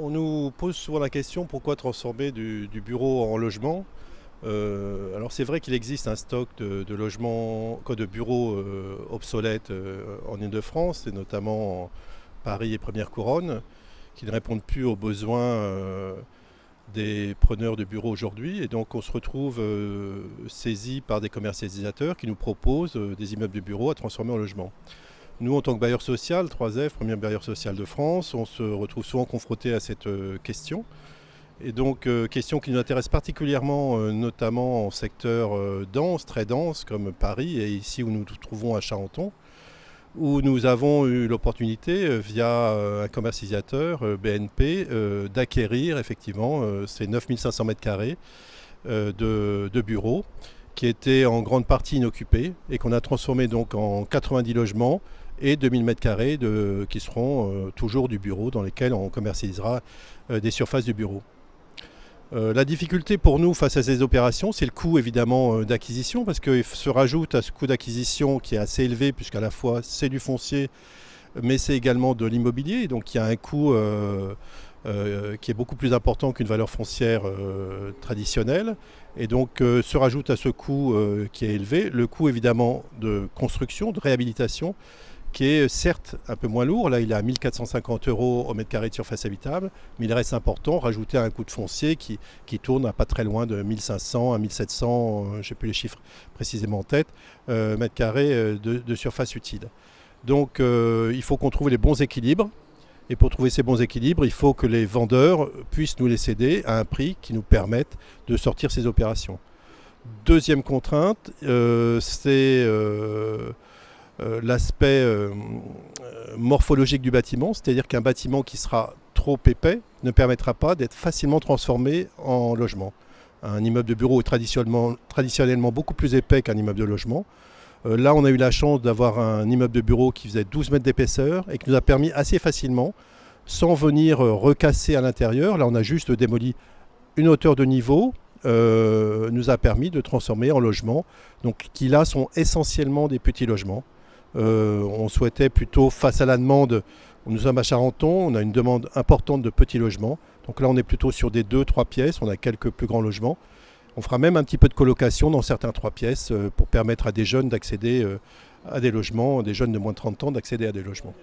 On nous pose souvent la question pourquoi transformer du bureau en logement. Alors c'est vrai qu'il existe un stock de logements, quoi, de bureaux obsolètes en Île-de-France, et notamment en Paris et Première Couronne, qui ne répondent plus aux besoins des preneurs de bureaux aujourd'hui. Et donc on se retrouve saisi par des commercialisateurs qui nous proposent des immeubles de bureaux à transformer en logement. Nous, en tant que bailleur social, 3F, premier bailleur social de France, on se retrouve souvent confronté à cette question. Et donc, question qui nous intéresse particulièrement, notamment en secteur dense, très dense, comme Paris, et ici où nous nous trouvons à Charenton, où nous avons eu l'opportunité, via un commercialisateur, BNP, d'acquérir effectivement ces 9500 mètres carrés de bureaux, qui étaient en grande partie inoccupés, et qu'on a transformé donc en 90 logements et 2000 mètres carrés qui seront toujours du bureau, dans lesquels on commercialisera des surfaces de bureau. La difficulté pour nous face à ces opérations, c'est le coût évidemment d'acquisition, parce qu'il se rajoute à ce coût d'acquisition qui est assez élevé, puisqu'à la fois c'est du foncier, mais c'est également de l'immobilier, donc il y a un coût qui est beaucoup plus important qu'une valeur foncière traditionnelle. Et donc se rajoute à ce coût qui est élevé le coût évidemment de construction, de réhabilitation, qui est certes un peu moins lourd. Là, il est à 1 450 € au mètre carré de surface habitable, mais il reste important, rajouté à un coût de foncier qui tourne à pas très loin de 1 500 à 1 700, je n'ai plus les chiffres précisément en tête, mètres carrés de surface utile. Donc il faut qu'on trouve les bons équilibres. Et pour trouver ces bons équilibres, il faut que les vendeurs puissent nous les céder à un prix qui nous permette de sortir ces opérations. Deuxième contrainte, c'est l'aspect morphologique du bâtiment, c'est-à-dire qu'un bâtiment qui sera trop épais ne permettra pas d'être facilement transformé en logement. Un immeuble de bureau est traditionnellement beaucoup plus épais qu'un immeuble de logement. Là, on a eu la chance d'avoir un immeuble de bureau qui faisait 12 mètres d'épaisseur et qui nous a permis assez facilement, sans venir recasser à l'intérieur, là on a juste démoli une hauteur de niveau, nous a permis de transformer en logement, donc qui là sont essentiellement des petits logements. On souhaitait plutôt, face à la demande, nous sommes à Charenton, on a une demande importante de petits logements, donc là on est plutôt sur des 2-3 pièces, on a quelques plus grands logements. On fera même un petit peu de colocation dans certains 3 pièces pour permettre à des jeunes d'accéder à des logements, des jeunes de moins de 30 ans d'accéder à des logements.